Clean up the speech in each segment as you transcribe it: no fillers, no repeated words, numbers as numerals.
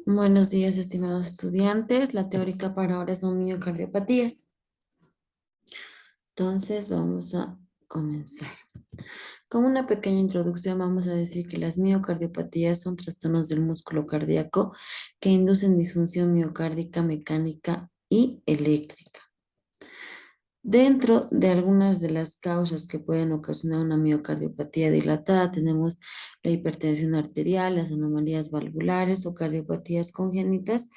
Buenos días, estimados estudiantes. La teórica para ahora son miocardiopatías. Entonces, vamos a comenzar. Como una pequeña introducción, vamos a decir que las miocardiopatías son trastornos del músculo cardíaco que inducen disfunción miocárdica, mecánica y eléctrica. Dentro de algunas de las causas que pueden ocasionar una miocardiopatía dilatada, tenemos la hipertensión arterial, las anomalías valvulares o cardiopatías congénitas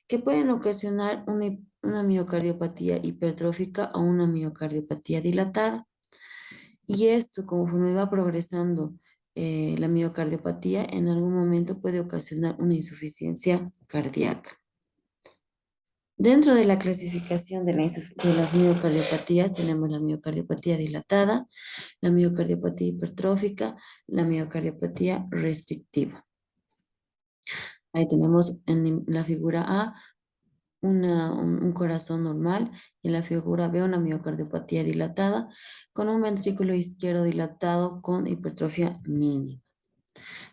que pueden ocasionar una miocardiopatía hipertrófica o una miocardiopatía dilatada. Y esto, conforme va progresando la miocardiopatía, en algún momento puede ocasionar una insuficiencia cardíaca. Dentro de la clasificación de las miocardiopatías tenemos la miocardiopatía dilatada, la miocardiopatía hipertrófica, la miocardiopatía restrictiva. Ahí tenemos en la figura A un corazón normal y en la figura B una miocardiopatía dilatada con un ventrículo izquierdo dilatado con hipertrofia mínima.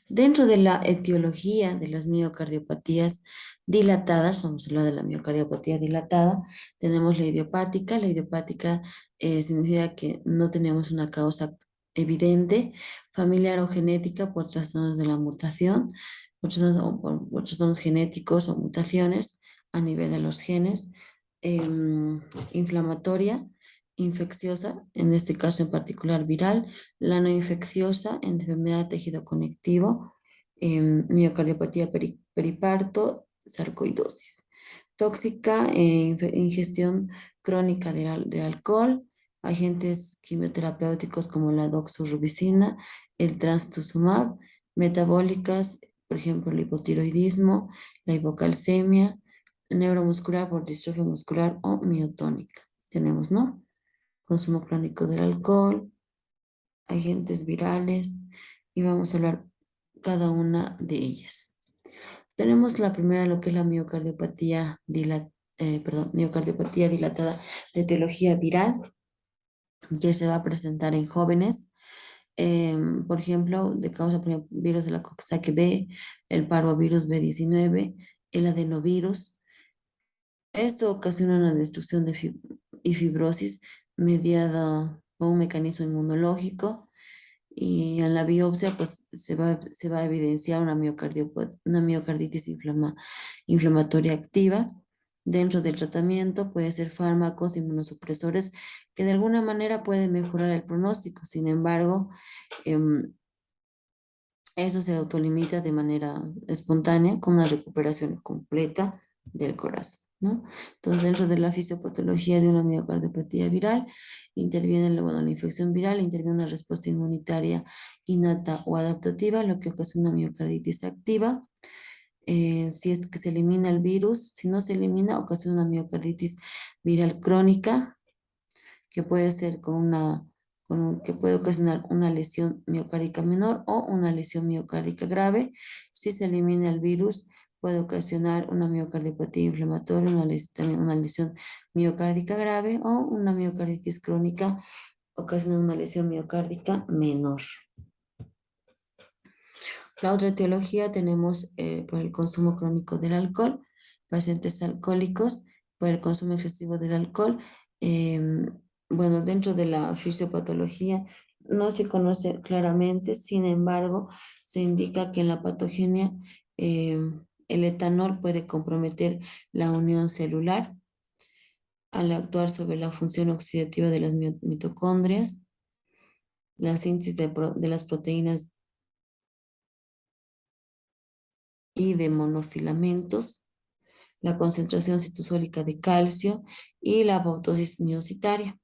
Dentro de la etiología de las miocardiopatías dilatadas, vamos a hablar de la miocardiopatía dilatada, tenemos la idiopática. La idiopática significa que no tenemos una causa evidente, familiar o genética por trastornos de la mutación, por trastornos genéticos o mutaciones a nivel de los genes, inflamatoria, infecciosa, en este caso en particular viral, la no infecciosa, enfermedad de tejido conectivo, miocardiopatía periparto, sarcoidosis. Tóxica, ingestión crónica de alcohol, agentes quimioterapéuticos como la doxorubicina, el trastuzumab, metabólicas, por ejemplo, el hipotiroidismo, la hipocalcemia, neuromuscular por distrofia muscular o miotónica. Tenemos, ¿no? Consumo crónico del alcohol, agentes virales, y vamos a hablar cada una de ellas. Tenemos la primera, lo que es la miocardiopatía dilatada de etiología viral, que se va a presentar en jóvenes, por ejemplo, de causa por ejemplo, virus de la Coxsackie-B, el parvovirus B19, el adenovirus. Esto ocasiona una destrucción y fibrosis mediada por un mecanismo inmunológico, y en la biopsia pues se va a evidenciar una miocarditis inflamatoria activa. Dentro del tratamiento puede ser fármacos inmunosupresores que de alguna manera pueden mejorar el pronóstico. Sin embargo, em, eso se autolimita de manera espontánea con una recuperación completa del corazón, ¿no? Entonces, dentro de la fisiopatología de una miocardiopatía viral, interviene la infección viral, interviene una respuesta inmunitaria innata o adaptativa, lo que ocasiona una miocarditis activa. Si es que se elimina el virus, si no se elimina, ocasiona una miocarditis viral crónica, que puede ser que puede ocasionar una lesión miocárdica menor o una lesión miocárdica grave. Si se elimina el virus, puede ocasionar una miocardiopatía inflamatoria, también una lesión miocárdica grave o una miocarditis crónica, ocasionando una lesión miocárdica menor. La otra etiología tenemos por el consumo crónico del alcohol, pacientes alcohólicos, por el consumo excesivo del alcohol. Bueno, dentro de la fisiopatología no se conoce claramente, sin embargo, se indica que en la patogenia el etanol puede comprometer la unión celular al actuar sobre la función oxidativa de las mitocondrias, la síntesis de las proteínas y de monofilamentos, la concentración citosólica de calcio y la apoptosis miocitaria.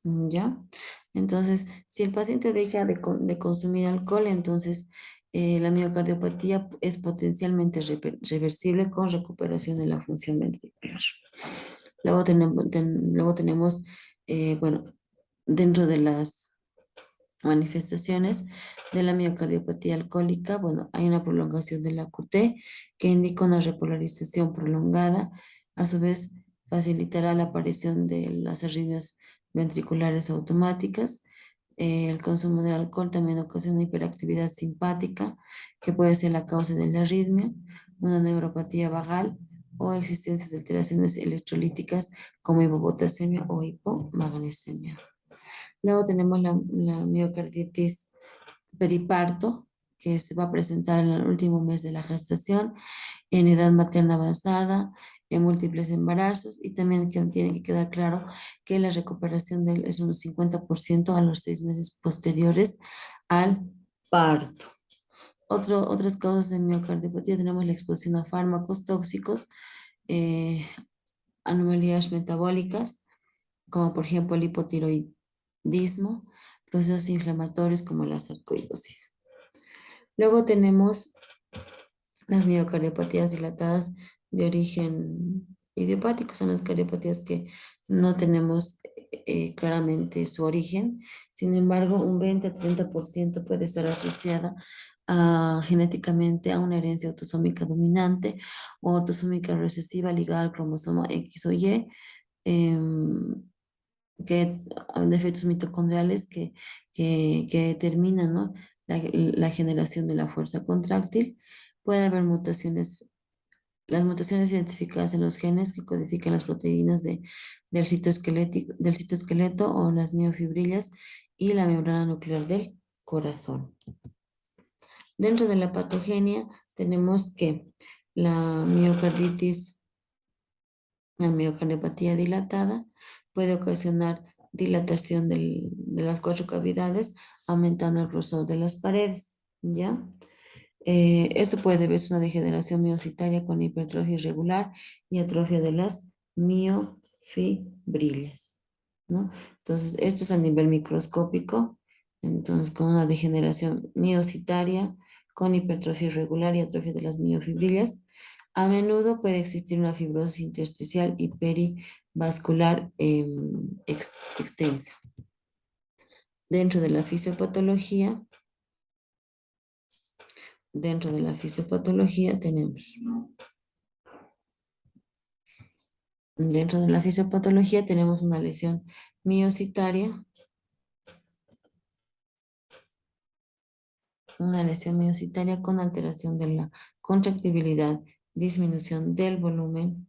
¿Ya? Entonces, si el paciente deja de consumir alcohol, entonces la miocardiopatía es potencialmente reversible con recuperación de la función ventricular. Luego tenemos bueno, dentro de las manifestaciones de la miocardiopatía alcohólica, bueno, hay una prolongación de la QT que indica una repolarización prolongada. A su vez, facilitará la aparición de las arritmias ventriculares automáticas. El consumo de alcohol también ocasiona hiperactividad simpática, que puede ser la causa de la arritmia, una neuropatía vagal o existencia de alteraciones electrolíticas como hipopotasemia o hipomagnesemia. Luego tenemos la miocarditis periparto, que se va a presentar en el último mes de la gestación, en edad materna avanzada, en múltiples embarazos, y también que tiene que quedar claro que la recuperación de él es un 50% a los 6 meses posteriores al parto. Otras causas de miocardiopatía tenemos la exposición a fármacos tóxicos, eh, anomalías metabólicas, como por ejemplo el hipotiroidismo, procesos inflamatorios como la sarcoidosis. Luego tenemos las miocardiopatías dilatadas de origen idiopático, son las cardiopatías que no tenemos claramente su origen. Sin embargo, un 20 a 30% puede estar asociada genéticamente a una herencia autosómica dominante o autosómica recesiva ligada al cromosoma X o Y, em, que defectos mitocondriales que determinan, ¿no? La generación de la fuerza contráctil. Puede haber mutaciones, las mutaciones identificadas en los genes que codifican las proteínas del citoesqueleto o las miofibrillas y la membrana nuclear del corazón. Dentro de la patogenia tenemos que la miocarditis la miocardiopatía dilatada puede ocasionar dilatación de las cuatro cavidades, aumentando el grosor de las paredes, ¿ya? Esto puede deberse a una degeneración miocitaria con hipertrofia irregular y atrofia de las miofibrillas, ¿no? Entonces, esto es a nivel microscópico, entonces con una degeneración miocitaria con hipertrofia irregular y atrofia de las miofibrillas. A menudo puede existir una fibrosis intersticial y perivascular extensa. Dentro de la fisiopatología, tenemos una lesión miocitaria, con alteración de la contractibilidad, disminución del volumen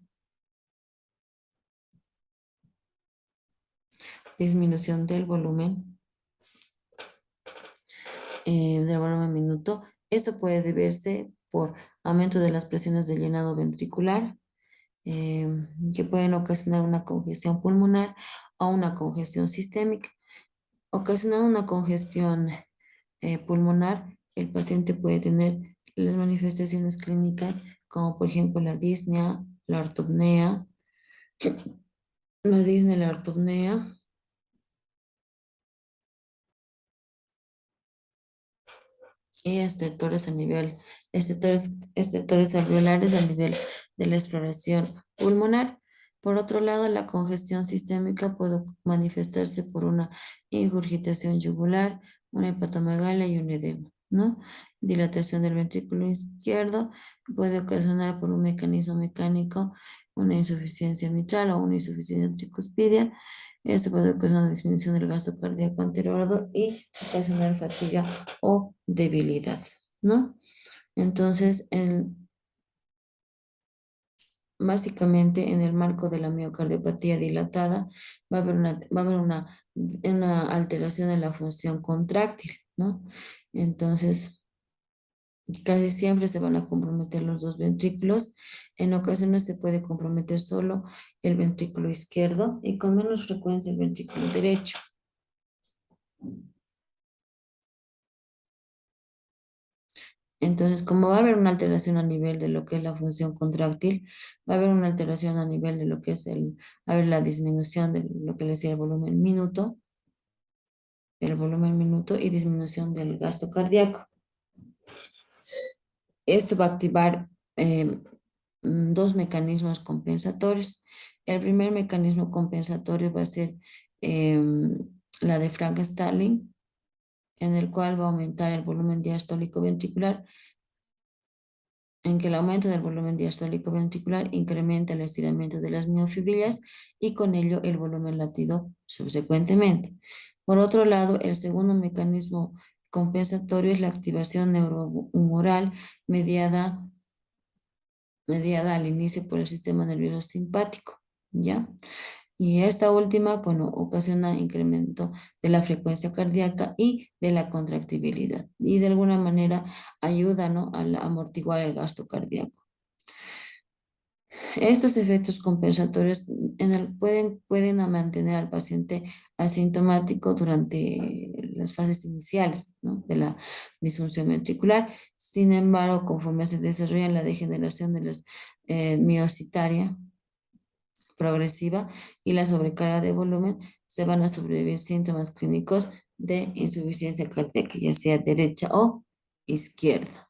minuto. Esto puede deberse por aumento de las presiones de llenado ventricular, eh, que pueden ocasionar una congestión pulmonar o una congestión sistémica. Ocasionando una congestión pulmonar, el paciente puede tener las manifestaciones clínicas como por ejemplo la disnea, la ortopnea, la ortopnea, y estertores alveolares a nivel de la exploración pulmonar. Por otro lado, la congestión sistémica puede manifestarse por una ingurgitación yugular, una hepatomegalia y un edema, ¿no? Dilatación del ventrículo izquierdo puede ocasionar por un mecanismo mecánico una insuficiencia mitral o una insuficiencia tricuspidia. Esto puede ocasionar una disminución del gasto cardíaco anterior y ocasionar fatiga o debilidad, ¿no? Entonces, básicamente en el marco de la miocardiopatía dilatada va a haber una alteración en la función contráctil, ¿no? Entonces, casi siempre se van a comprometer los dos ventrículos. En ocasiones se puede comprometer solo el ventrículo izquierdo y con menos frecuencia el ventrículo derecho. Entonces, como va a haber una alteración a nivel de lo que es la función contráctil, va a haber una alteración a nivel de lo que es la disminución de lo que le decía el volumen minuto y disminución del gasto cardíaco. Esto va a activar dos mecanismos compensatorios. El primer mecanismo compensatorio va a ser la de Frank-Starling, en el cual va a aumentar el volumen diastólico ventricular, en que el aumento del volumen diastólico ventricular incrementa el estiramiento de las miofibrillas y con ello el volumen latido subsecuentemente. Por otro lado, el segundo mecanismo compensatorio es la activación neurohumoral mediada, mediada al inicio por el sistema nervioso simpático, ¿ya? Y esta última, bueno, ocasiona incremento de la frecuencia cardíaca y de la contractibilidad y de alguna manera ayuda, ¿no?, a amortiguar el gasto cardíaco. Estos efectos compensatorios pueden mantener al paciente asintomático durante las fases iniciales, ¿no?, de la disfunción ventricular. Sin embargo, conforme se desarrolla la degeneración de la miocitaria progresiva y la sobrecarga de volumen, se van a sobrevivir síntomas clínicos de insuficiencia cardíaca, ya sea derecha o izquierda.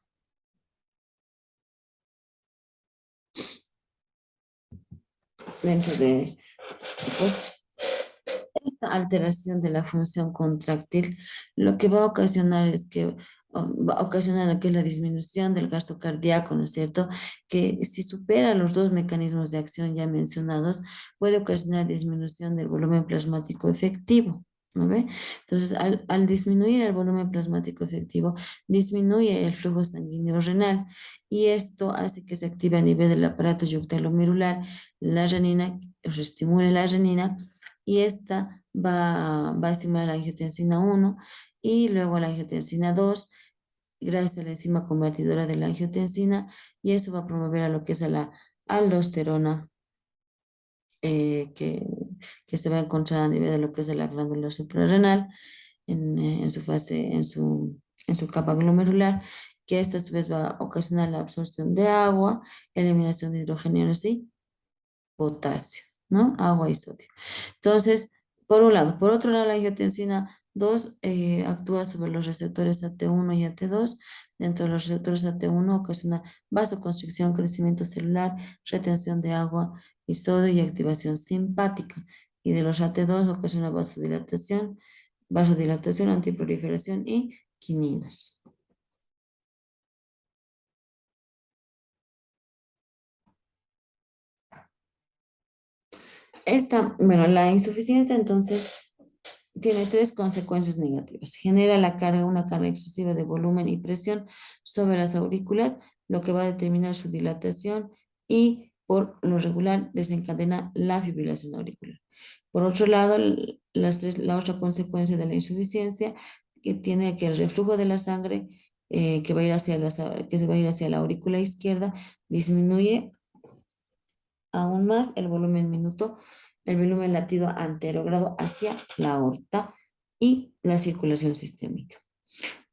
Dentro de, pues, esta alteración de la función contráctil, lo que va a ocasionar es que va a ocasionar lo que es la disminución del gasto cardíaco, ¿no es cierto? Que si supera los dos mecanismos de acción ya mencionados, puede ocasionar disminución del volumen plasmático efectivo. ¿No ve? Entonces, al disminuir el volumen plasmático efectivo, disminuye el flujo sanguíneo renal y esto hace que se active a nivel del aparato yoctalomedular la renina, estimule la renina y esta va a estimular la angiotensina 1 y luego la angiotensina 2 gracias a la enzima convertidora de la angiotensina y eso va a promover a lo que es a la aldosterona eh, que, que se va a encontrar a nivel de lo que es de la glándula suprarrenal en su fase, en su capa glomerular, que esta a su vez va a ocasionar la absorción de agua, eliminación de hidrógeno y potasio, ¿no? Agua y sodio. Entonces, por un lado. Por otro lado, la angiotensina 2 actúa sobre los receptores AT1 y AT2. Dentro de los receptores AT1 ocasiona vasoconstricción, crecimiento celular, retención de agua y sodio y activación simpática. Y de los AT2 ocasiona vasodilatación, antiproliferación y quininas. Bueno, la insuficiencia entonces tiene tres consecuencias negativas. Genera una carga excesiva de volumen y presión sobre las aurículas, lo que va a determinar su dilatación y por lo regular desencadena la fibrilación auricular. Por otro lado, la otra consecuencia de la insuficiencia que tiene que el reflujo de la sangre que va a ir que se va a ir hacia la aurícula izquierda disminuye aún más el volumen latido anterogrado hacia la aorta y la circulación sistémica.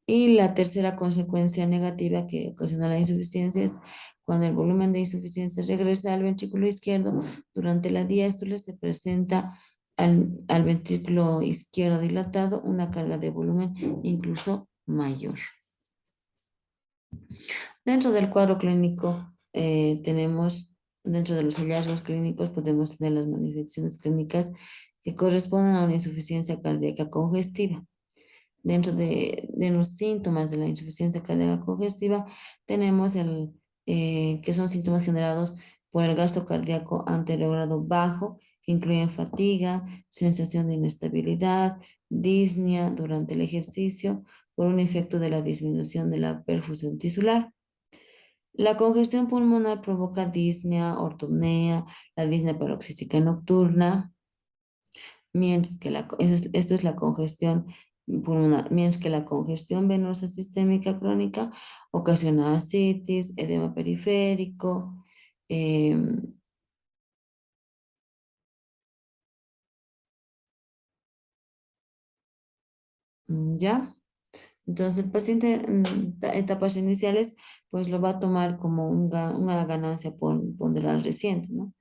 Y la tercera consecuencia negativa que ocasiona la insuficiencia es cuando el volumen de insuficiencia regresa al ventrículo izquierdo, durante la diástole se presenta al ventrículo izquierdo dilatado una carga de volumen incluso mayor. Dentro del cuadro clínico tenemos, dentro de los hallazgos clínicos podemos tener las manifestaciones clínicas que corresponden a una insuficiencia cardíaca congestiva. Dentro de los síntomas de la insuficiencia cardíaca congestiva tenemos que son síntomas generados por el gasto cardíaco anterogrado bajo, que incluyen fatiga, sensación de inestabilidad, disnea durante el ejercicio, por un efecto de la disminución de la perfusión tisular. La congestión pulmonar provoca disnea, ortopnea, la disnea paroxística nocturna, mientras que esto es la congestión pulmonar, mientras que la congestión venosa sistémica crónica ocasiona ascitis, edema periférico, em, ¿ya? Entonces el paciente en etapas iniciales pues lo va a tomar como una ganancia ponderal reciente, ¿no?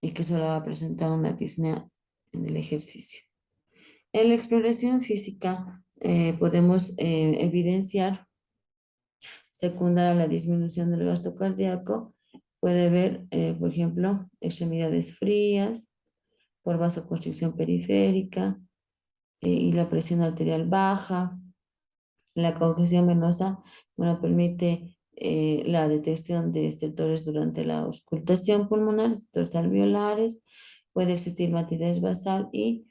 Y que solo va a presentar una disnea en el ejercicio. En la exploración física podemos evidenciar, secundar a la disminución del gasto cardíaco, puede haber, por ejemplo, extremidades frías por vasoconstricción periférica y la presión arterial baja. La congestión venosa, bueno, permite la detección de estertores durante la auscultación pulmonar, estertores alveolares, puede existir matidez basal y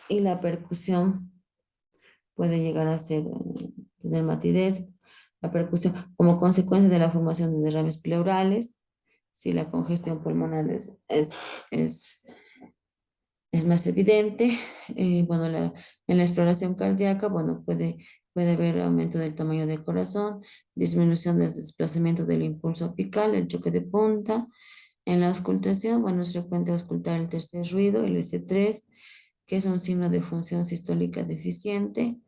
y la percusión puede llegar a ser, tener matidez, la percusión como consecuencia de la formación de derrames pleurales, si la congestión pulmonar es, es más evidente. Bueno, en la exploración cardíaca, bueno, puede haber aumento del tamaño del corazón, disminución del desplazamiento del impulso apical, el choque de punta. En la auscultación, bueno, es frecuente auscultar el tercer ruido, el S3, que es un signo de función sistólica deficiente.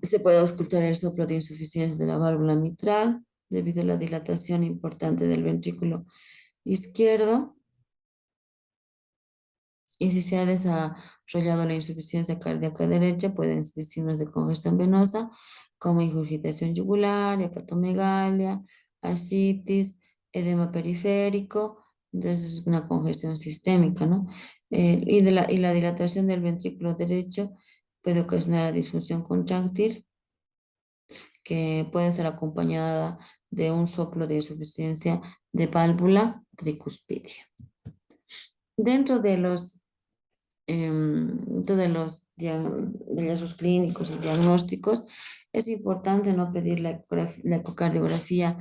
Se puede auscultar el soplo de insuficiencia de la válvula mitral debido a la dilatación importante del ventrículo izquierdo. Y si se ha desarrollado la insuficiencia cardíaca derecha, pueden existir signos de congestión venosa, como ingurgitación yugular, hepatomegalia, ascitis, edema periférico. Entonces es una congestión sistémica, ¿no? Y la dilatación del ventrículo derecho puede ocasionar la disfunción contráctil, que puede ser acompañada de un soplo de insuficiencia de válvula tricuspidia. Dentro de de los clínicos y diagnósticos, es importante no pedir la ecocardiografía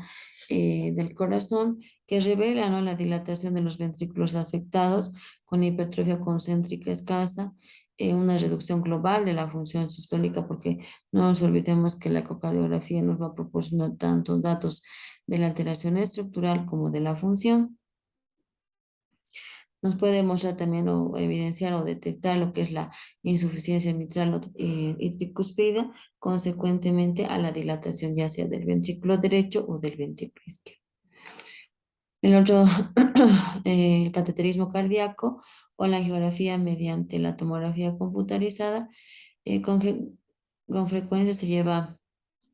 del corazón, que revela, ¿no?, la dilatación de los ventrículos afectados con hipertrofia concéntrica escasa, una reducción global de la función sistólica, porque no nos olvidemos que la ecocardiografía nos va a proporcionar tantos datos de la alteración estructural como de la función. Nos puede mostrar también o evidenciar o detectar lo que es la insuficiencia mitral y tricuspide, consecuentemente a la dilatación ya sea del ventrículo derecho o del ventrículo izquierdo. El otro, el cateterismo cardíaco o la angiografía mediante la tomografía computarizada, eh, con, ge- con frecuencia se lleva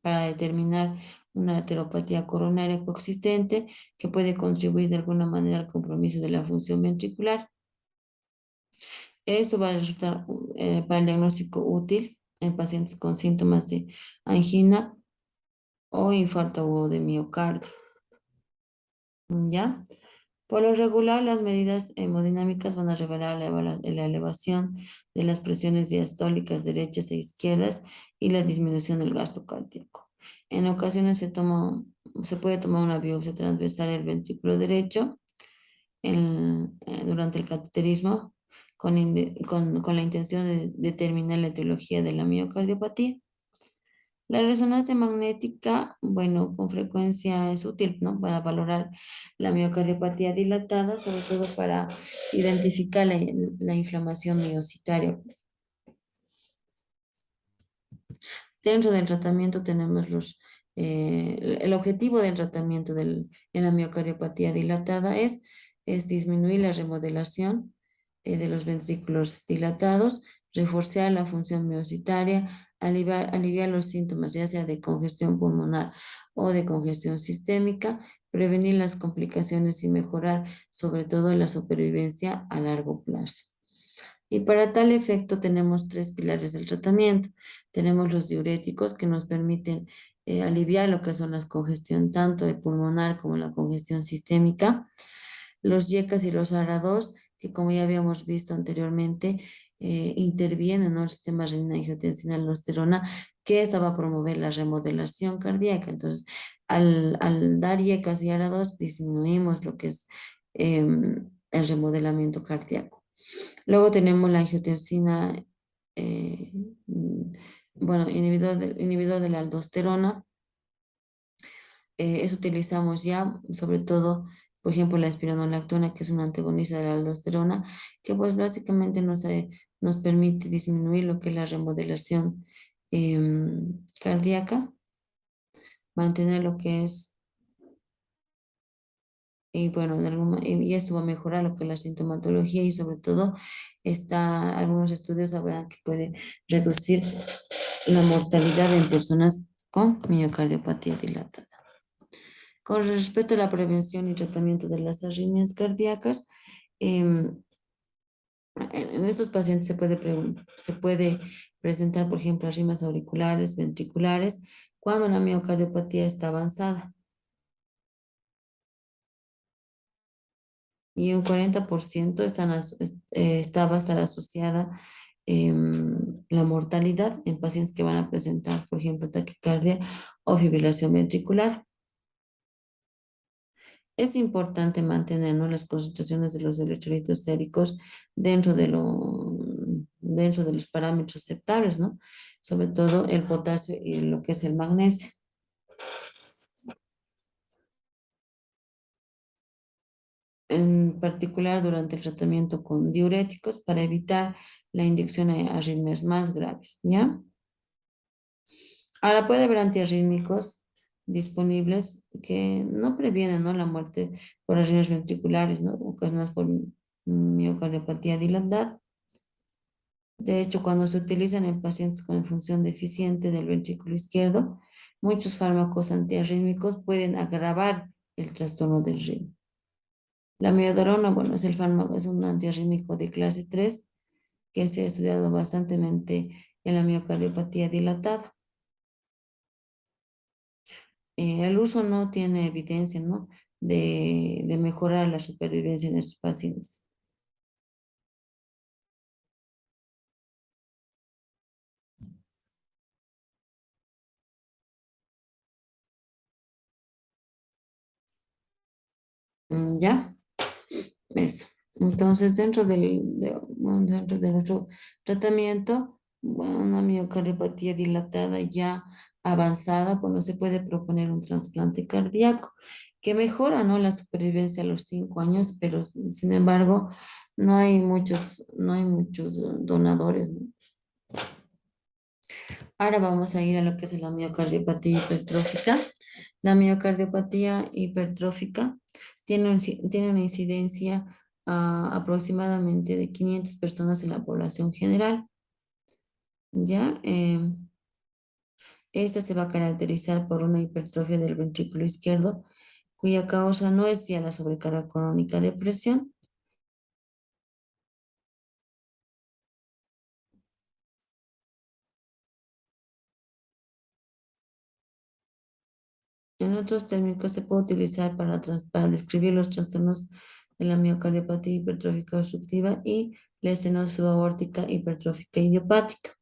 para determinar una arteriopatía coronaria coexistente que puede contribuir de alguna manera al compromiso de la función ventricular. Esto va a resultar para el diagnóstico útil en pacientes con síntomas de angina o infarto agudo de miocardio. ¿Ya? Por lo regular, las medidas hemodinámicas van a revelar la elevación de las presiones diastólicas derechas e izquierdas y la disminución del gasto cardíaco. En ocasiones se puede tomar una biopsia transversal del ventrículo derecho durante el cateterismo con la intención de determinar la etiología de la miocardiopatía. La resonancia magnética, bueno, con frecuencia es útil, ¿no?, para valorar la miocardiopatía dilatada, sobre todo para identificar la inflamación miocitaria. Dentro del tratamiento tenemos el objetivo del tratamiento en la miocardiopatía dilatada es disminuir la remodelación de los ventrículos dilatados, reforzar la función miocitaria, aliviar los síntomas ya sea de congestión pulmonar o de congestión sistémica, prevenir las complicaciones y mejorar sobre todo la supervivencia a largo plazo. Y para tal efecto tenemos tres pilares del tratamiento. Tenemos los diuréticos que nos permiten aliviar lo que son las congestión tanto de pulmonar como la congestión sistémica. Los YECAS y los ARA2, que como ya habíamos visto anteriormente, intervienen en el sistema renina-angiotensina-aldosterona, que esa va a promover la remodelación cardíaca. Entonces, al dar YECAS y ARA2, disminuimos lo que es el remodelamiento cardíaco. Luego tenemos la angiotensina, eh, mm, bueno, inhibidor de la aldosterona. Eso utilizamos ya, sobre todo, por ejemplo, la espironolactona, que es una antagonista de la aldosterona, que pues básicamente nos permite disminuir lo que es la remodelación cardíaca, mantener lo que es. Y bueno, y esto va a mejorar lo que es la sintomatología y sobre todo algunos estudios hablan que puede reducir la mortalidad en personas con miocardiopatía dilatada. Con respecto a la prevención y tratamiento de las arritmias cardíacas, em, en estos pacientes se puede presentar, por ejemplo, arritmias auriculares, ventriculares, cuando la miocardiopatía está avanzada. Y un 40% va a estar asociada la mortalidad en pacientes que van a presentar, por ejemplo, taquicardia o fibrilación ventricular. Es importante mantener, ¿no?, las concentraciones de los electrolitos séricos dentro dentro de los parámetros aceptables, ¿no? Sobre todo el potasio y lo que es el magnesio. En particular durante el tratamiento con diuréticos para evitar la inducción a arritmias más graves, ¿ya? Ahora puede haber antiarrítmicos disponibles que no previenen, ¿no?, la muerte por arritmias ventriculares, ¿no?, ocasionadas por miocardiopatía dilatada. De hecho, cuando se utilizan en pacientes con función deficiente del ventrículo izquierdo, muchos fármacos antiarrítmicos pueden agravar el trastorno del ritmo. La miodarona, bueno, es el fármaco, es un antiarrítmico de clase 3 que se ha estudiado bastante en la miocardiopatía dilatada. El uso no tiene evidencia, ¿no?, de mejorar la supervivencia en estos pacientes. ¿Ya? Eso. Entonces, bueno, dentro de nuestro tratamiento, bueno, una miocardiopatía dilatada ya avanzada, bueno, se puede proponer un trasplante cardíaco que mejora, ¿no?, la supervivencia a los 5 años, pero sin embargo, no hay muchos donadores, ¿no? Ahora vamos a ir a lo que es la miocardiopatía hipertrófica. La miocardiopatía hipertrófica tiene una incidencia aproximadamente de 500 personas en la población general. ¿Ya? Esta se va a caracterizar por una hipertrofia del ventrículo izquierdo, cuya causa no es ya la sobrecarga crónica de presión. En otros términos, se puede utilizar para describir los trastornos de la miocardiopatía hipertrófica obstructiva y la estenosis subaórtica hipertrófica idiopática.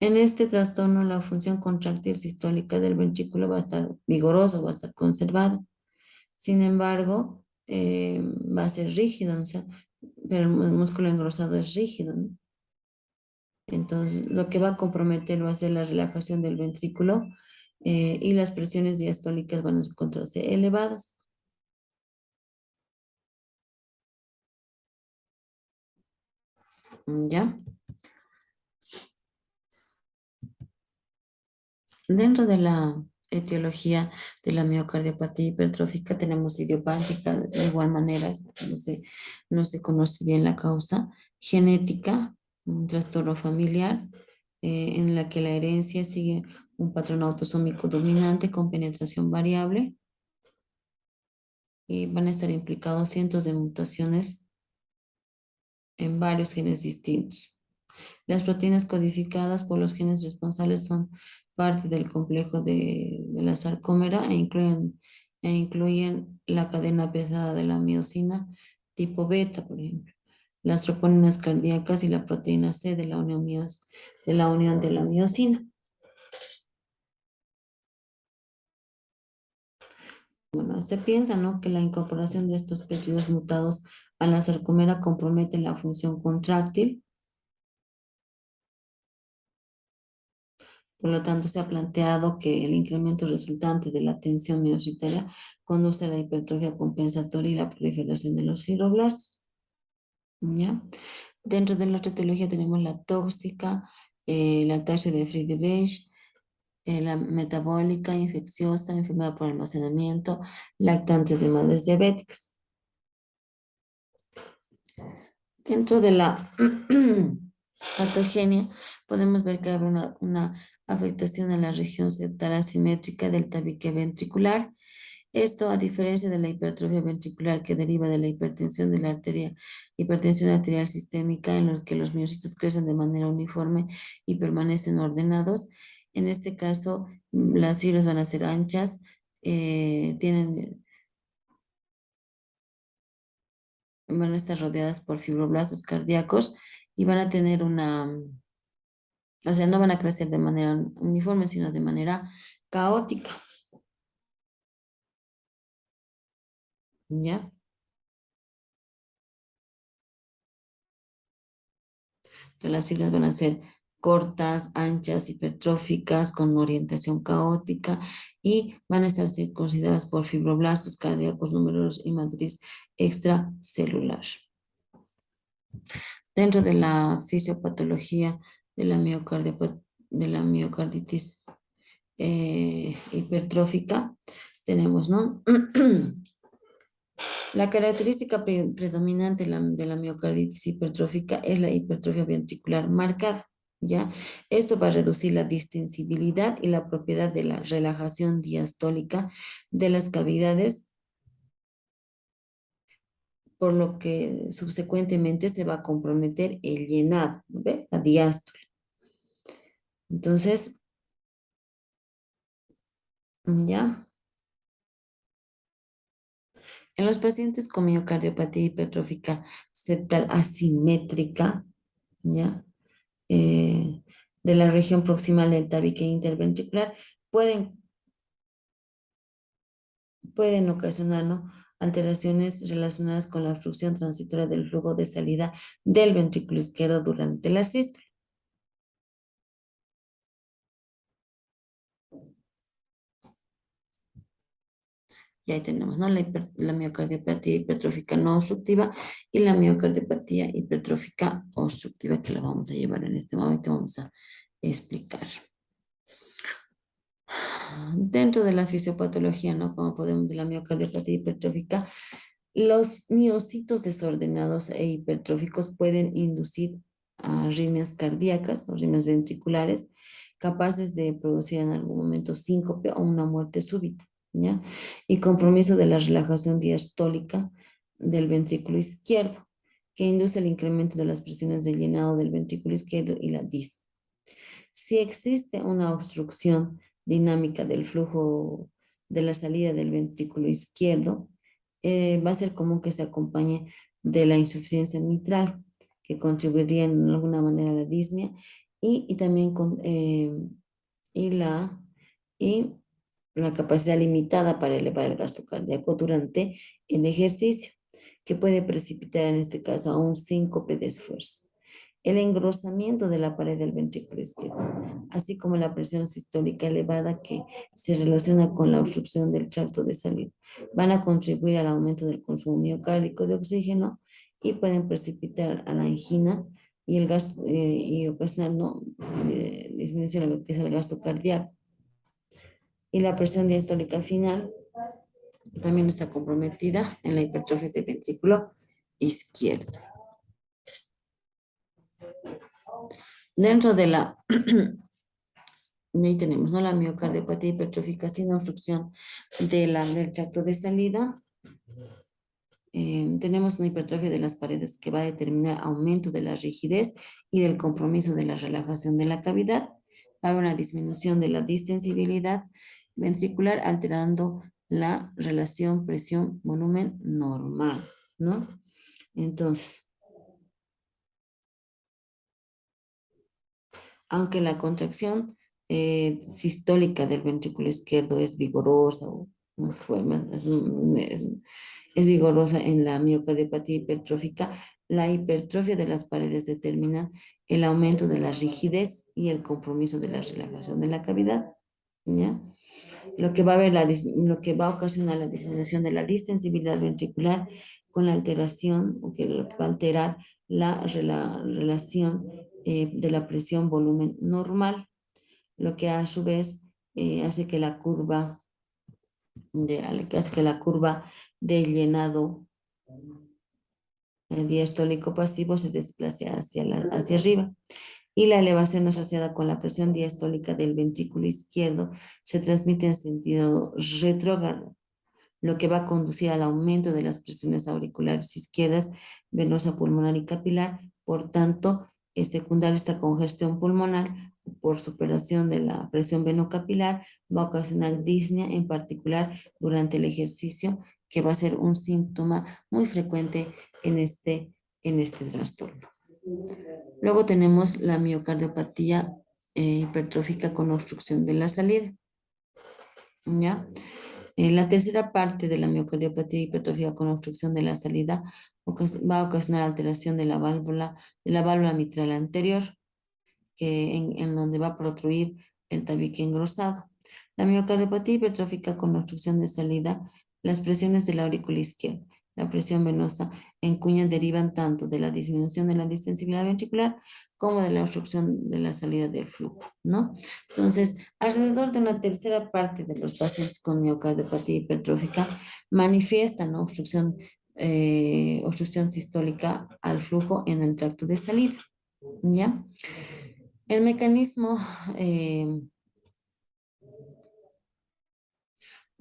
En este trastorno, la función contráctil sistólica del ventrículo va a estar vigorosa, va a estar conservada. Sin embargo, va a ser rígido, ¿no? O sea, pero el músculo engrosado es rígido, ¿no? Entonces, lo que va a comprometer va a ser la relajación del ventrículo, y las presiones diastólicas van a encontrarse elevadas. ¿Ya? Dentro de la etiología de la miocardiopatía hipertrófica tenemos idiopática, de igual manera, no se conoce bien la causa, genética, un trastorno familiar, en la que la herencia sigue un patrón autosómico dominante con penetración variable, y van a estar implicados cientos de mutaciones en varios genes distintos. Las proteínas codificadas por los genes responsables son parte del complejo de la sarcómera e incluyen la cadena pesada de la miosina tipo beta, por ejemplo, las troponinas cardíacas y la proteína C de de la unión de la miosina. Bueno, se piensa, ¿no?, que la incorporación de estos péptidos mutados a la sarcómera compromete la función contráctil. Por lo tanto, se ha planteado que el incremento resultante de la tensión miocitaria conduce a la hipertrofia compensatoria y la proliferación de los fibroblastos, ¿ya? Dentro de la otra etiología tenemos la tóxica, la ataxia de Friedreich, la metabólica, infecciosa, enfermedad por almacenamiento, lactantes de madres diabéticas. Dentro de la patogenia, podemos ver que hay una afectación en la región septal asimétrica del tabique ventricular. Esto, a diferencia de la hipertrofia ventricular que deriva de la hipertensión de la arteria, hipertensión arterial sistémica, en la que los miocitos crecen de manera uniforme y permanecen ordenados. En este caso, las fibras van a ser anchas, tienen van a estar rodeadas por fibroblastos cardíacos y van a tener o sea, no van a crecer de manera uniforme, sino de manera caótica, ¿ya? Entonces, las siglas van a ser cortas, anchas, hipertróficas, con orientación caótica y van a estar circuncidadas por fibroblastos cardíacos numerosos y matriz extracelular. Dentro de la fisiopatología de la de la miocarditis hipertrófica, tenemos, ¿no? La característica predominante de la miocarditis hipertrófica es la hipertrofia ventricular marcada, ¿ya? Esto va a reducir la distensibilidad y la propiedad de la relajación diastólica de las cavidades, por lo que subsecuentemente se va a comprometer el llenado, ¿no ve? La diástole. Entonces, ¿ya? En los pacientes con miocardiopatía hipertrófica septal asimétrica, ¿ya? eh, de la región proximal del tabique interventricular pueden, pueden ocasionar, ¿no?, alteraciones relacionadas con la obstrucción transitoria del flujo de salida del ventrículo izquierdo durante la sístole. Y ahí tenemos, ¿no?, la miocardiopatía hipertrófica no obstructiva y la miocardiopatía hipertrófica obstructiva, que la vamos a llevar en este momento, vamos a explicar. Dentro de la fisiopatología, ¿no?, como podemos, de la miocardiopatía hipertrófica, los miocitos desordenados e hipertróficos pueden inducir arritmias cardíacas o arritmias ventriculares capaces de producir en algún momento síncope o una muerte súbita, ¿ya? Y compromiso de la relajación diastólica del ventrículo izquierdo, que induce el incremento de las presiones de llenado del ventrículo izquierdo y la disnea. Si existe una obstrucción dinámica del flujo de la salida del ventrículo izquierdo, va a ser común que se acompañe de la insuficiencia mitral, que contribuiría en alguna manera a la disnea y también y la, y la capacidad limitada para elevar el gasto cardíaco durante el ejercicio, que puede precipitar en este caso a un síncope de esfuerzo. El engrosamiento de la pared del ventrículo izquierdo, así como la presión sistólica elevada que se relaciona con la obstrucción del tracto de salida, van a contribuir al aumento del consumo miocárdico de oxígeno y pueden precipitar a la angina y el gasto y ocasionar, ¿no?, disminución de lo que es el gasto cardíaco. Y la presión diastólica final también está comprometida en la hipertrofia del ventrículo izquierdo. Dentro de la ahí tenemos, ¿no?, la miocardiopatía hipertrófica sin obstrucción del tracto de salida. Tenemos una hipertrofia de las paredes que va a determinar aumento de la rigidez y del compromiso de la relajación de la cavidad. Va a haber una disminución de la distensibilidad ventricular, alterando la relación presión-volumen normal, ¿no? Entonces, aunque la contracción sistólica del ventrículo izquierdo es vigorosa o más es vigorosa en la miocardiopatía hipertrófica, la hipertrofia de las paredes determina el aumento de la rigidez y el compromiso de la relajación de la cavidad, ¿ya? Lo que va a lo que va a ocasionar la disminución de la distensibilidad ventricular con la alteración, o que lo que va a alterar la relación de la presión volumen normal, lo que a su vez hace que la curva que hace que la curva de llenado diastólico pasivo se desplace hacia arriba. Y la elevación asociada con la presión diastólica del ventrículo izquierdo se transmite en sentido retrógrado, lo que va a conducir al aumento de las presiones auriculares izquierdas, venosa, pulmonar y capilar. Por tanto, es secundario esta congestión pulmonar por superación de la presión venocapilar, va a ocasionar disnea, en particular durante el ejercicio, que va a ser un síntoma muy frecuente en este trastorno. Luego tenemos la miocardiopatía hipertrófica con obstrucción de la salida, ¿ya? La tercera parte de la miocardiopatía hipertrófica con obstrucción de la salida va a ocasionar alteración de la válvula mitral anterior, en donde va a protruir el tabique engrosado. La miocardiopatía hipertrófica con obstrucción de salida, las presiones de la aurícula izquierda, la presión venosa en cuña derivan tanto de la disminución de la distensibilidad ventricular como de la obstrucción de la salida del flujo, ¿no? Entonces, alrededor de la tercera parte de los pacientes con miocardiopatía hipertrófica manifiestan, ¿no?, obstrucción sistólica al flujo en el tracto de salida, ¿ya? El mecanismo eh,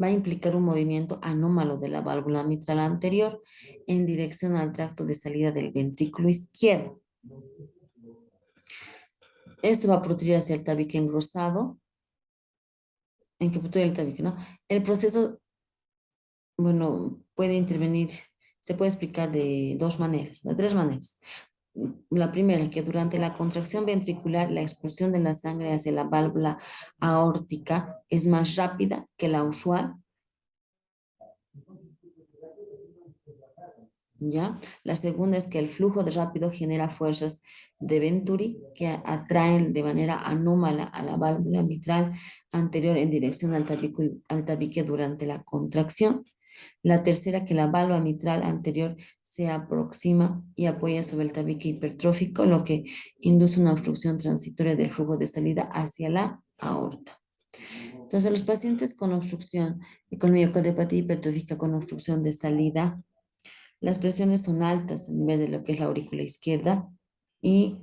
va a implicar un movimiento anómalo de la válvula mitral anterior en dirección al tracto de salida del ventrículo izquierdo. Esto va a producir hacia el tabique engrosado, en que producir el tabique, ¿no? El proceso, bueno, puede intervenir, se puede explicar de dos maneras, de tres maneras. La primera, que durante la contracción ventricular, la expulsión de la sangre hacia la válvula aórtica es más rápida que la usual. ¿Ya? La segunda es que el flujo de rápido genera fuerzas de Venturi que atraen de manera anómala a la válvula mitral anterior en dirección al tabique durante la contracción. La tercera, que la válvula mitral anterior se aproxima y apoya sobre el tabique hipertrófico, lo que induce una obstrucción transitoria del flujo de salida hacia la aorta. Entonces, los pacientes con obstrucción y con miocardiopatía hipertrófica con obstrucción de salida, las presiones son altas a nivel de lo que es la aurícula izquierda y,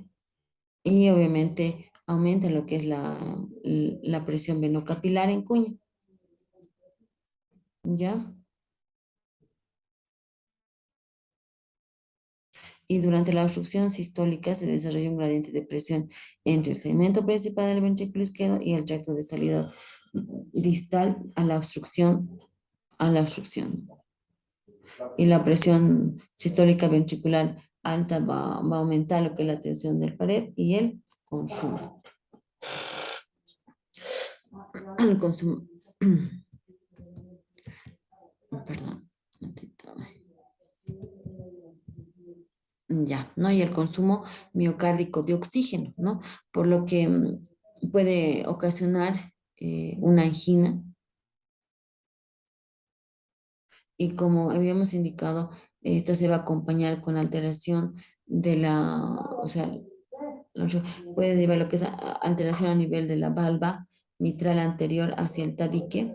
y obviamente aumenta lo que es la presión venocapilar en cuña, ¿ya? Y durante la obstrucción sistólica se desarrolla un gradiente de presión entre el segmento principal del ventrículo izquierdo y el tracto de salida distal a la obstrucción. Y la presión sistólica ventricular alta va a aumentar lo que es la tensión del pared y el consumo. El consumo, perdón, un momentito. Ya, ¿no? Y el consumo miocárdico de oxígeno, ¿no? Por lo que puede ocasionar una angina y como habíamos indicado, esta se va a acompañar con alteración de o sea, puede llevar lo que es alteración a nivel de la valva mitral anterior hacia el tabique,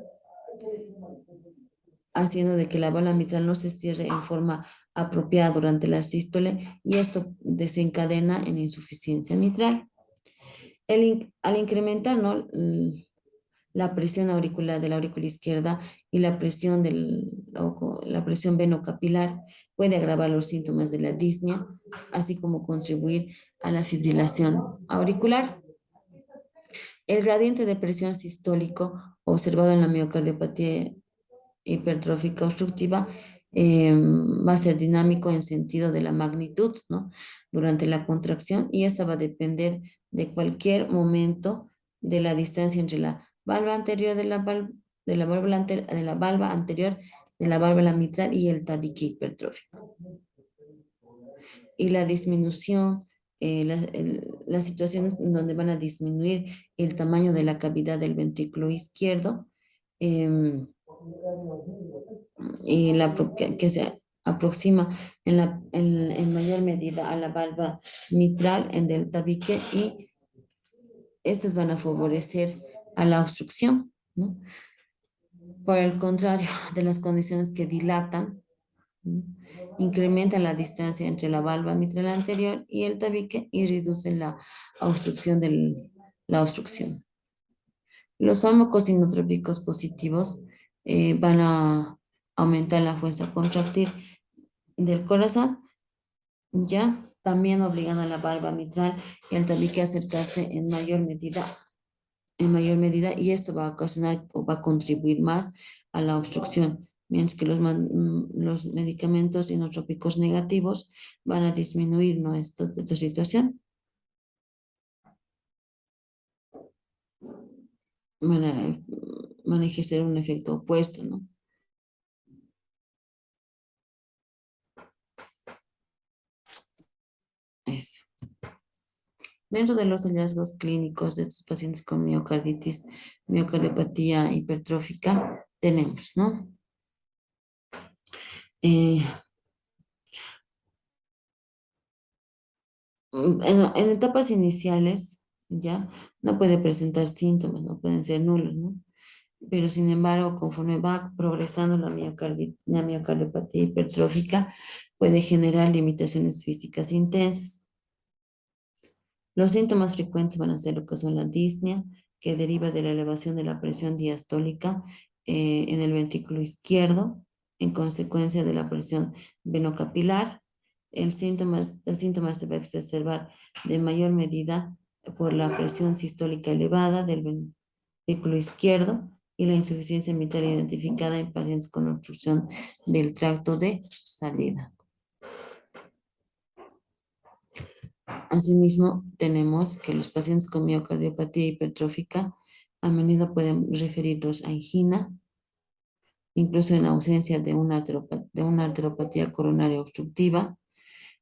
haciendo de que la válvula mitral no se cierre en forma apropiada durante la sístole y esto desencadena en insuficiencia mitral. Al incrementar, ¿no?, la presión auricular de la aurícula izquierda y la presión venocapilar puede agravar los síntomas de la disnea, así como contribuir a la fibrilación auricular. El gradiente de presión sistólico observado en la miocardiopatía hipertrófica obstructiva va a ser dinámico en sentido de la magnitud, ¿no?, durante la contracción y esta va a depender de cualquier momento de la distancia entre la valva anterior de la válvula de la valva anterior de la válvula mitral y el tabique hipertrófico. Y la disminución, las situaciones en donde van a disminuir el tamaño de la cavidad del ventrículo izquierdo, em, y que se aproxima en mayor medida a la valva mitral en del tabique y estas van a favorecer a la obstrucción, ¿no? Por el contrario, de las condiciones que dilatan, ¿no?, incrementan la distancia entre la valva mitral anterior y el tabique y reducen la obstrucción. Los fármacos inotrópicos positivos van a aumentar la fuerza contractil del corazón, ya también obligan a la valva mitral y al tabique a acercarse en mayor medida, y esto va a ocasionar o va a contribuir más a la obstrucción mientras que los medicamentos inotrópicos negativos van a disminuir, ¿no? Esta situación, van a, van a ejercer un efecto opuesto, ¿no? Eso. Dentro de los hallazgos clínicos de estos pacientes con miocarditis, miocardiopatía hipertrófica, tenemos, ¿no? Eh, en etapas iniciales, ya, no puede presentar síntomas, no pueden ser nulos, ¿no? Pero sin embargo, conforme va progresando la miocardiopatía hipertrófica, puede generar limitaciones físicas intensas. Los síntomas frecuentes van a ser lo que son la disnea, que deriva de la elevación de la presión diastólica en el ventrículo izquierdo, en consecuencia de la presión venocapilar. Los síntomas se va a exacerbar de mayor medida por la presión sistólica elevada del ventrículo izquierdo y la insuficiencia vital identificada en pacientes con obstrucción del tracto de salida. Asimismo, tenemos que los pacientes con miocardiopatía hipertrófica a menudo pueden referirlos a angina, incluso en ausencia de una arteropatía coronaria obstructiva.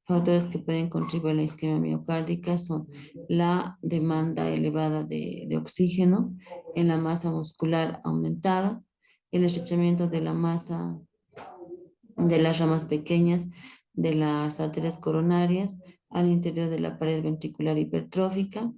Factores que pueden contribuir a la isquemia miocárdica son la demanda elevada de oxígeno en la masa muscular aumentada, el estrechamiento de la masa de las ramas pequeñas de las arterias coronarias al interior de la pared ventricular hipertrófica.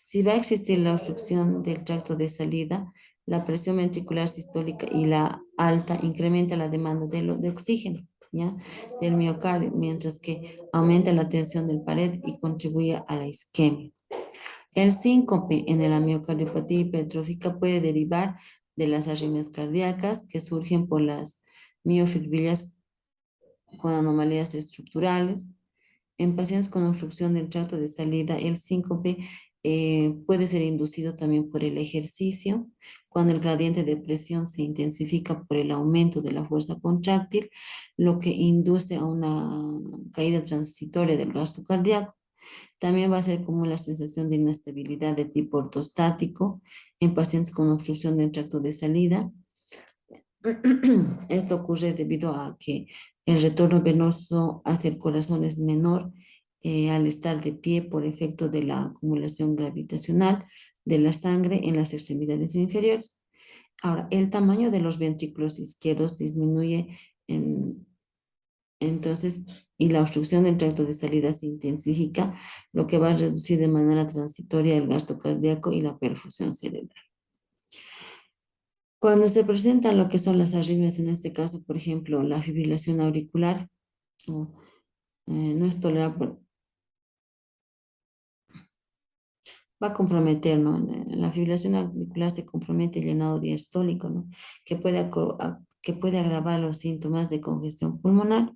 Si va a existir la obstrucción del tracto de salida, la presión ventricular sistólica y la alta incrementa la demanda de oxígeno, ¿ya? Del miocardio, mientras que aumenta la tensión del pared y contribuye a la isquemia. El síncope en la miocardiopatía hipertrófica puede derivar de las arritmias cardíacas que surgen por las miofibrillas con anomalías estructurales. En pacientes con obstrucción del tracto de salida, el síncope puede ser inducido también por el ejercicio, cuando el gradiente de presión se intensifica por el aumento de la fuerza contráctil, lo que induce a una caída transitoria del gasto cardíaco. También va a ser común la sensación de inestabilidad de tipo ortostático en pacientes con obstrucción del tracto de salida. Esto ocurre debido a que el retorno venoso hacia el corazón es menor al estar de pie por efecto de la acumulación gravitacional de la sangre en las extremidades inferiores. Ahora, el tamaño de los ventrículos izquierdos disminuye en, entonces y la obstrucción del tracto de salida se intensifica, lo que va a reducir de manera transitoria el gasto cardíaco y la perfusión cerebral. Cuando se presentan lo que son las arritmias, en este caso, por ejemplo, la fibrilación auricular, o, no es tolerable, va a comprometer, ¿no? En la fibrilación auricular se compromete el llenado diastólico, ¿no? Que puede agravar los síntomas de congestión pulmonar.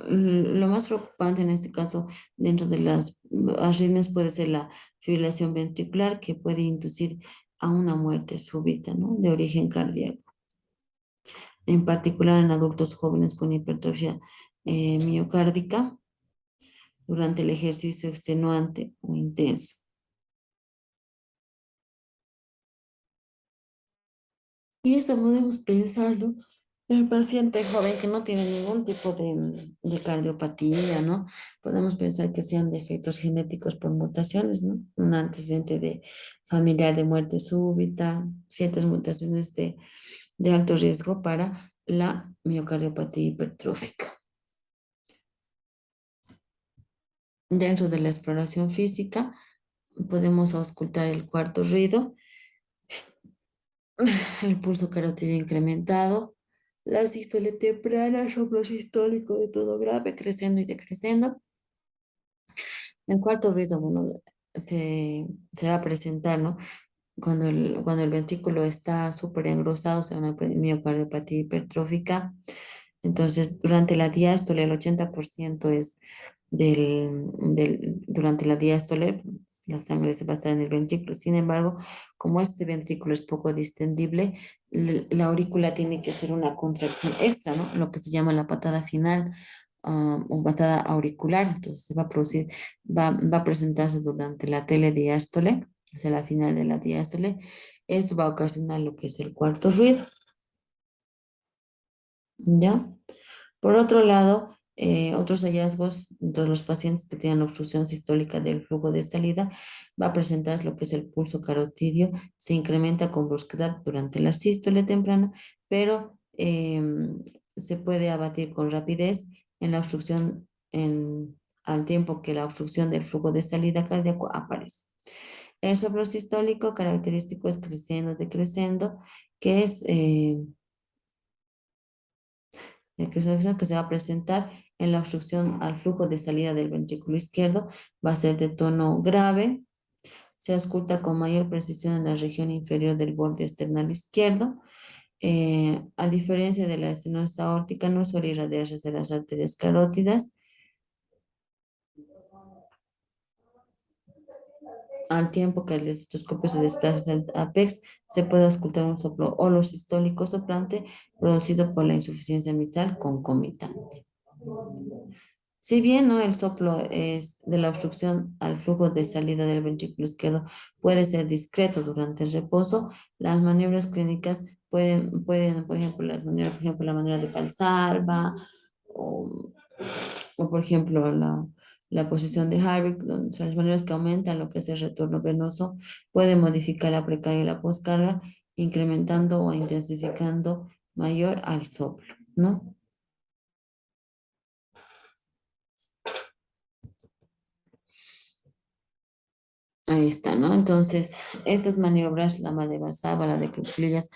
Lo más preocupante en este caso, dentro de las arritmias, puede ser la fibrilación ventricular, que puede inducir a una muerte súbita, ¿no? De origen cardíaco, en particular en adultos jóvenes con hipertrofia miocárdica durante el ejercicio extenuante o intenso. Y eso podemos pensarlo. El paciente joven que no tiene ningún tipo de cardiopatía, ¿no? Podemos pensar que sean defectos genéticos por mutaciones, ¿no? Un antecedente de familiar de muerte súbita, ciertas mutaciones de alto riesgo para la miocardiopatía hipertrófica. Dentro de la exploración física, podemos auscultar el cuarto ruido, el pulso carotídeo incrementado, la sístole temprana, el soplo sistólico de todo grave, creciendo y decreciendo. El cuarto ruido, bueno, se va a presentar, ¿no? Cuando el ventrículo está súper engrosado, o sea, una miocardiopatía hipertrófica. Entonces, durante la diástole, el 80% es durante la diástole, la sangre se pasa en el ventrículo. Sin embargo, como este ventrículo es poco distendible, la aurícula tiene que hacer una contracción extra, ¿no? Lo que se llama la patada final, o patada auricular. Entonces se va a producir, va a presentarse durante la telediástole, o sea, la final de la diástole. Esto va a ocasionar lo que es el cuarto ruido, ¿ya? Por otro lado, otros hallazgos entre los pacientes que tienen obstrucción sistólica del flujo de salida va a presentar lo que es el pulso carotidio, se incrementa con brusquedad durante la sístole temprana, pero se puede abatir con rapidez en la obstrucción al tiempo que la obstrucción del flujo de salida cardíaco aparece. El soplo sistólico característico es creciendo, decreciendo, que es la expresión que se va a presentar en la obstrucción al flujo de salida del ventrículo izquierdo va a ser de tono grave, se ausculta con mayor precisión en la región inferior del borde external izquierdo. A diferencia de la estenosis aórtica, no suele irradiarse hacia las arterias carótidas. Al tiempo que el estetoscopio se desplaza hacia el apex, se puede auscultar un soplo holosistólico soplante producido por la insuficiencia mitral concomitante. Si bien, ¿no?, el soplo es de la obstrucción al flujo de salida del ventrículo izquierdo puede ser discreto durante el reposo, las maniobras clínicas pueden, por ejemplo, por ejemplo, la maniobra de Valsalva o, o por ejemplo, la posición de Harvick, donde son las maniobras que aumentan lo que es el retorno venoso, puede modificar la precarga y la poscarga, incrementando o intensificando mayor al soplo, ¿no? Ahí está, ¿no? Entonces, estas maniobras, la de Valsalva, la de cuclillas,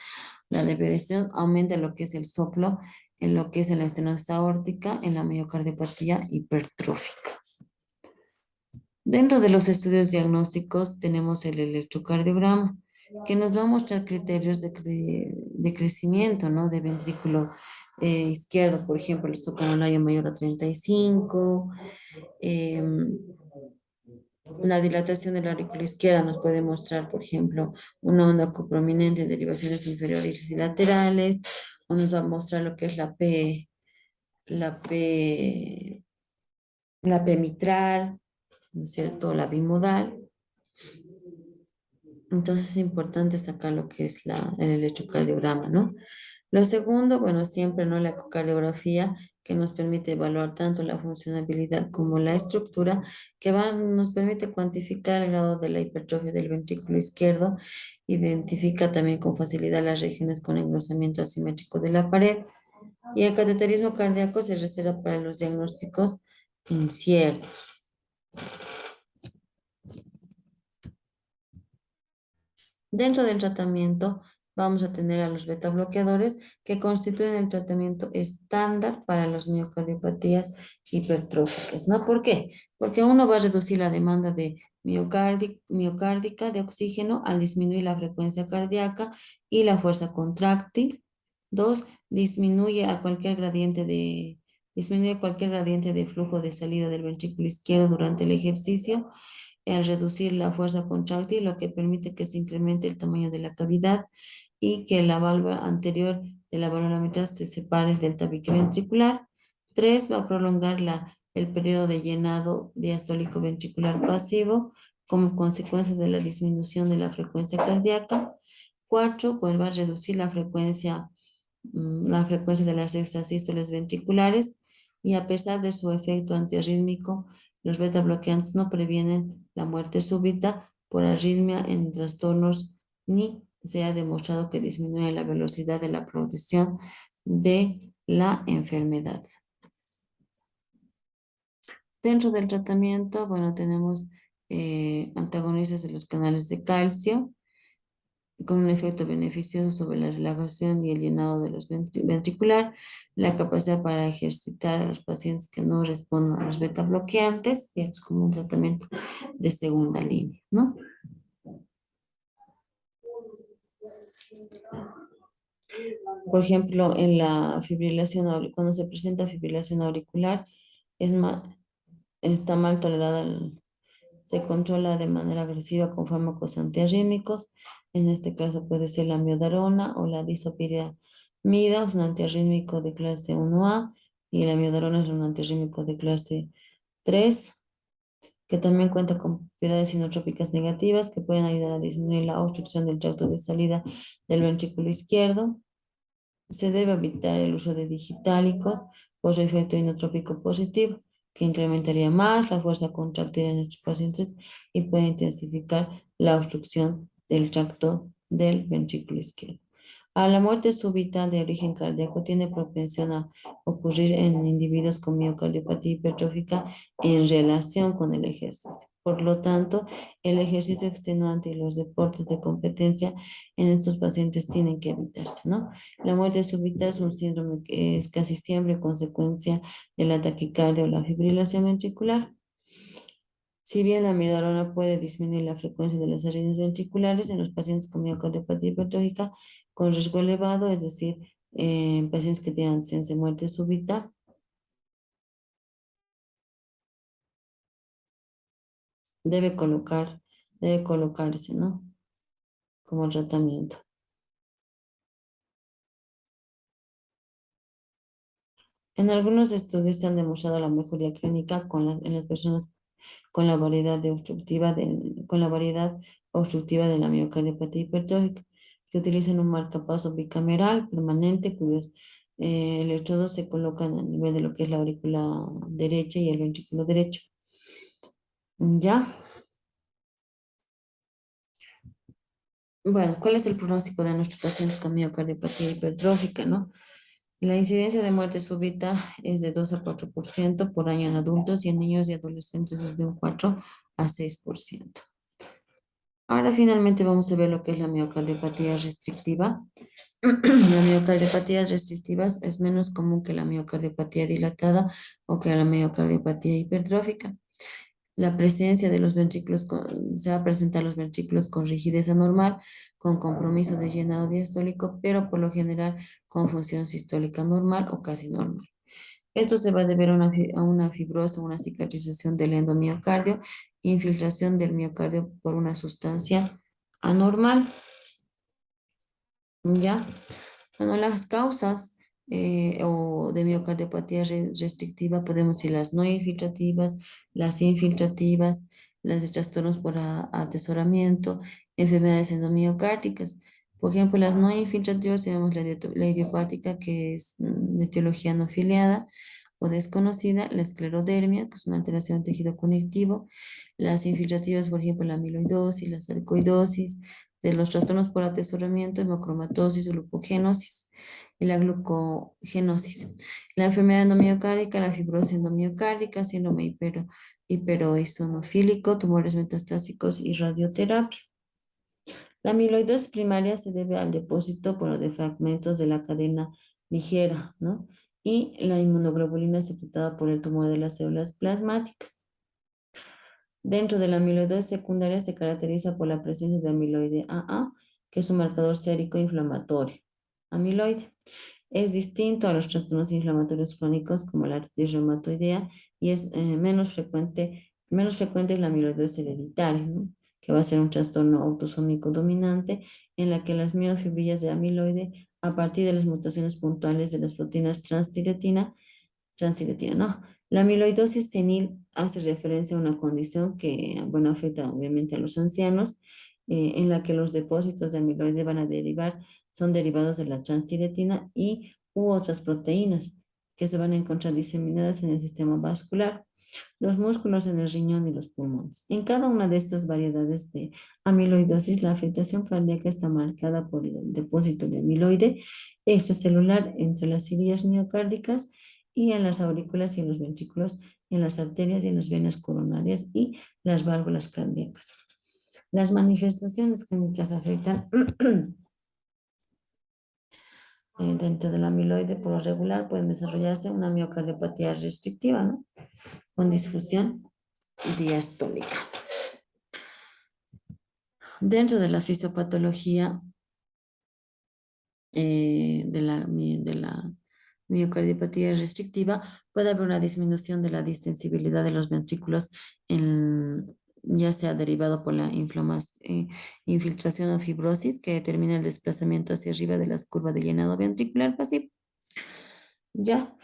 la de Bedesón, aumentan lo que es el soplo, en lo que es en la estenosis aórtica, en la miocardiopatía hipertrófica. Dentro de los estudios diagnósticos tenemos el electrocardiograma, que nos va a mostrar criterios de crecimiento, ¿no? De ventrículo izquierdo, por ejemplo, el zócalo mayor a 35. em, La dilatación de la aurícula izquierda nos puede mostrar, por ejemplo, una onda coprominente, derivaciones inferiores y laterales, o nos va a mostrar lo que es la P, la P mitral, ¿no es cierto? La bimodal. Entonces es importante sacar lo que es el electrocardiograma, ¿no? Lo segundo, bueno, siempre, ¿no?, la ecocardiografía, que nos permite evaluar tanto la funcionabilidad como la estructura, nos permite cuantificar el grado de la hipertrofia del ventrículo izquierdo, identifica también con facilidad las regiones con engrosamiento asimétrico de la pared, y el cateterismo cardíaco se reserva para los diagnósticos inciertos. Dentro del tratamiento vamos a tener a los beta bloqueadores que constituyen el tratamiento estándar para las miocardiopatías hipertróficas, ¿no? ¿Por qué? Porque uno va a reducir la demanda de miocárdica de oxígeno al disminuir la frecuencia cardíaca y la fuerza contráctil. Dos, disminuye cualquier gradiente de flujo de salida del ventrículo izquierdo durante el ejercicio al reducir la fuerza contráctil, lo que permite que se incremente el tamaño de la cavidad y que la válvula anterior de la válvula mitral se separe del tabique ventricular. Tres, va a prolongar el periodo de llenado diastólico ventricular pasivo como consecuencia de la disminución de la frecuencia cardíaca. Cuatro, pues va a reducir la frecuencia de las extrasístoles ventriculares, y a pesar de su efecto antiarrítmico, los beta bloqueantes no previenen la muerte súbita por arritmia en trastornos, ni se ha demostrado que disminuye la velocidad de la progresión de la enfermedad. Dentro del tratamiento, bueno, tenemos antagonistas de los canales de calcio, con un efecto beneficioso sobre la relajación y el llenado de los ventricular, la capacidad para ejercitar a los pacientes que no responden a los beta bloqueantes, y esto es como un tratamiento de segunda línea, ¿no? Por ejemplo, en la fibrilación, cuando se presenta fibrilación auricular, es más, está mal tolerada, se controla de manera agresiva con fármacos antiarrítmicos. En este caso puede ser la amiodarona o la disopiriamida, es un antiarrítmico de clase 1A, y la amiodarona es un antiarrítmico de clase 3, que también cuenta con propiedades inotrópicas negativas que pueden ayudar a disminuir la obstrucción del tracto de salida del ventrículo izquierdo. Se debe evitar el uso de digitálicos por su efecto inotrópico positivo, que incrementaría más la fuerza contractil en estos pacientes y puede intensificar la obstrucción del tracto del ventrículo izquierdo. A la muerte súbita de origen cardíaco tiene propensión a ocurrir en individuos con miocardiopatía hipertrófica en relación con el ejercicio. Por lo tanto, el ejercicio extenuante y los deportes de competencia en estos pacientes tienen que evitarse, ¿no? La muerte súbita es un síndrome que es casi siempre consecuencia de la taquicardia o la fibrilación ventricular. Si bien la amiodarona puede disminuir la frecuencia de las arritmias ventriculares en los pacientes con miocardiopatía hipertrófica con riesgo elevado, es decir, en pacientes que tienen antecedentes de muerte súbita, debe colocar, debe colocarse, ¿no? Como tratamiento. En algunos estudios se han demostrado la mejoría clínica en las personas con la variedad con la variedad obstructiva de la miocardiopatía hipertrófica, que utilizan un marcapaso bicameral permanente cuyos electrodos se colocan a nivel de lo que es la aurícula derecha y el ventrículo derecho. ¿Ya? Bueno, ¿cuál es el pronóstico de nuestros pacientes con miocardiopatía hipertrófica, no? La incidencia de muerte súbita es de 2 a 4% por año en adultos y en niños y adolescentes es de un 4 a 6%. Ahora finalmente vamos a ver lo que es la miocardiopatía restrictiva. La miocardiopatía restrictiva es menos común que la miocardiopatía dilatada o que la miocardiopatía hipertrófica. La presencia de los ventrículos se va a presentar los ventrículos con rigidez anormal, con compromiso de llenado diastólico, pero por lo general con función sistólica normal o casi normal. Esto se va a deber a a una fibrosis, una cicatrización del endomiocardio, infiltración del miocardio por una sustancia anormal. ¿Ya? Bueno, las causas o de miocardiopatía restrictiva podemos decir las no infiltrativas, las infiltrativas, las de trastornos por atesoramiento, enfermedades endomiocárdicas. Por ejemplo, las no infiltrativas tenemos la idiopática, que es de etiología no filiada o desconocida, la esclerodermia, que es una alteración del tejido conectivo, las infiltrativas, por ejemplo, la amiloidosis, la sarcoidosis, de los trastornos por atesoramiento, hemocromatosis, glucogenosis y la glucogenosis. La enfermedad endomiocárdica, la fibrosis endomiocárdica, síndrome hiperoeosinofílico, tumores metastásicos y radioterapia. La amiloidosis primaria se debe al depósito, bueno, de fragmentos de la cadena ligera, ¿no? Y la inmunoglobulina secretada por el tumor de las células plasmáticas. Dentro de la amiloidosis secundaria se caracteriza por la presencia de amiloide AA, que es un marcador sérico inflamatorio. Amiloide es distinto a los trastornos inflamatorios crónicos como la artritis reumatoidea y es menos frecuente la amiloidosis hereditaria, ¿no? Que va a ser un trastorno autosómico dominante en la que las miofibrillas de amiloide, a partir de las mutaciones puntuales de las proteínas transtiretina, no. La amiloidosis senil hace referencia a una condición que, bueno, afecta obviamente a los ancianos, en la que los depósitos de amiloide son derivados de la transtiretina y u otras proteínas que se van a encontrar diseminadas en el sistema vascular, los músculos en el riñón y los pulmones. En cada una de estas variedades de amiloidosis, la afectación cardíaca está marcada por el depósito de amiloide extracelular entre las cilias miocárdicas y en las aurículas y en los ventrículos, en las arterias y en las venas coronarias y las válvulas cardíacas. Las manifestaciones clínicas afectan dentro del amiloide, por lo regular pueden desarrollarse una miocardiopatía restrictiva, ¿no? Con disfunción diastólica. Dentro de la fisiopatología de la miocardiopatía restrictiva, puede haber una disminución de la distensibilidad de los ventrículos, ya sea derivado por la infiltración o fibrosis que determina el desplazamiento hacia arriba de las curvas de llenado ventricular pasivo. Ya,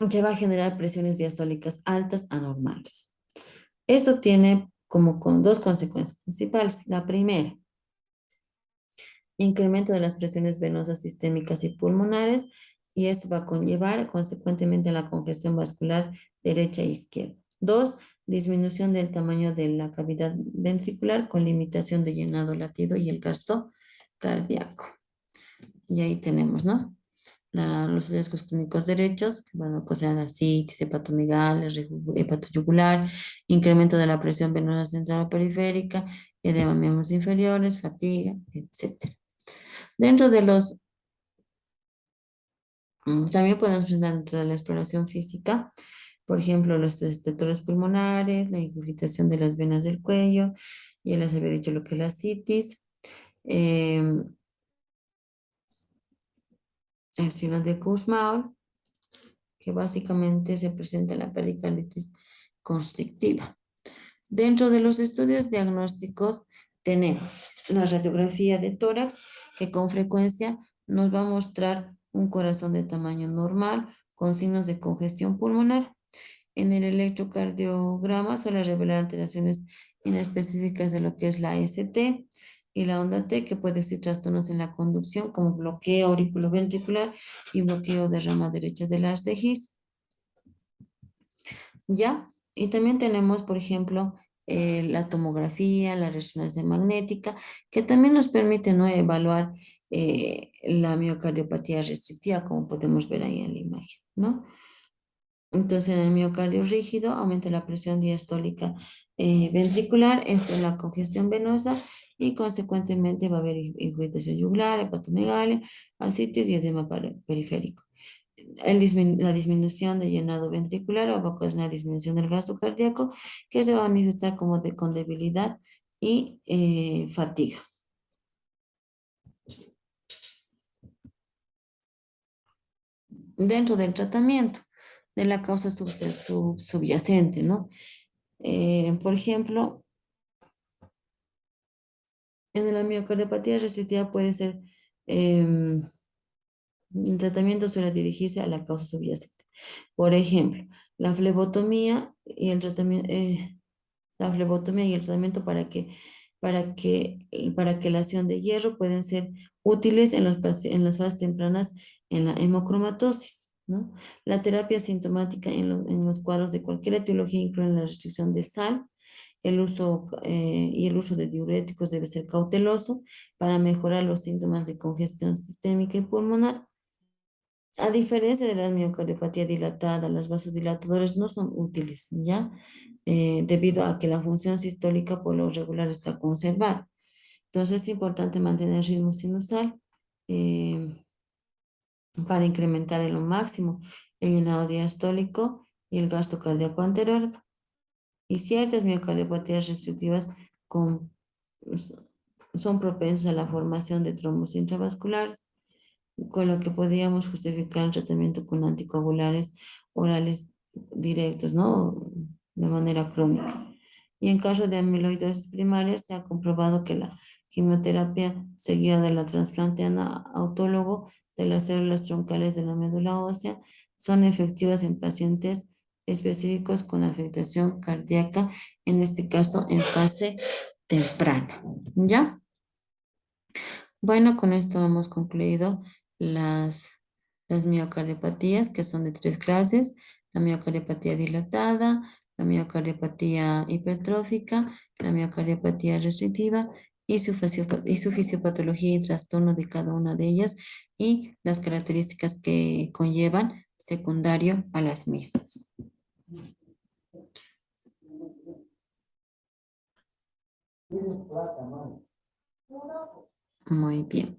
que va a generar presiones diastólicas altas anormales. Esto tiene como con dos consecuencias principales. La primera, incremento de las presiones venosas sistémicas y pulmonares, y esto va a conllevar consecuentemente a la congestión vascular derecha e izquierda. Dos, disminución del tamaño de la cavidad ventricular con limitación de llenado latido y el gasto cardíaco. Y ahí tenemos, ¿no? Los hallazgos clínicos derechos, que van a ocasionar la citis, hepatomegalia, hepatoyugular, incremento de la presión venosa central o periférica, edema en miembros inferiores, fatiga, etc. Dentro de los, también podemos presentar dentro de la exploración física, por ejemplo, los estertores pulmonares, la ingurgitación de las venas del cuello, ya les había dicho lo que es la citis, el síndrome de Kussmaul, que básicamente se presenta en la pericarditis constrictiva. Dentro de los estudios diagnósticos tenemos la radiografía de tórax, que con frecuencia nos va a mostrar un corazón de tamaño normal con signos de congestión pulmonar. En el electrocardiograma suele revelar alteraciones inespecíficas de lo que es la ST y la onda T, que puede existir trastornos en la conducción como bloqueo auriculoventricular y bloqueo de rama derecha de las CEGIS. ¿Ya? Y también tenemos, por ejemplo, la tomografía, la resonancia magnética, que también nos permite, ¿no?, evaluar la miocardiopatía restrictiva, como podemos ver ahí en la imagen, ¿no? Entonces, en el miocardio rígido aumenta la presión diastólica ventricular, esto es la congestión venosa, y consecuentemente va a haber irritación yugular, hepatomegalia, ascitis y edema periférico. La disminución de llenado ventricular o una disminución del gasto cardíaco, que se va a manifestar como con debilidad y fatiga. Dentro del tratamiento de la causa subyacente, ¿no? Por ejemplo, en la miocardiopatía restrictiva puede ser, el tratamiento suele dirigirse a la causa subyacente. Por ejemplo, la flebotomía y el tratamiento, la flebotomía y el tratamiento para quelación de hierro pueden ser útiles en las fases tempranas en la hemocromatosis, ¿no? La terapia sintomática en los cuadros de cualquier etiología incluye la restricción de sal, el uso de diuréticos debe ser cauteloso para mejorar los síntomas de congestión sistémica y pulmonar. A diferencia de la miocardiopatía dilatada, los vasodilatadores no son útiles, ¿ya? Debido a que la función sistólica por lo regular está conservada. Entonces es importante mantener el ritmo sinusal eh, para incrementar en lo máximo el llenado diastólico y el gasto cardíaco anterior. Y ciertas miocardiopatías restrictivas con, son propensas a la formación de trombos intravasculares, con lo que podríamos justificar el tratamiento con anticoagulares orales directos, ¿no? De manera crónica. Y en caso de amiloidosis primaria, se ha comprobado que la quimioterapia seguida de la trasplante autólogo de las células troncales de la médula ósea son efectivas en pacientes específicos con afectación cardíaca, en este caso en fase temprana. ¿Ya? Bueno, con esto hemos concluido las, las miocardiopatías, que son de tres clases: la miocardiopatía dilatada, la miocardiopatía hipertrófica, la miocardiopatía restrictiva y su fisiopatología y trastorno de cada una de ellas y las características que conllevan secundario a las mismas. Muy bien.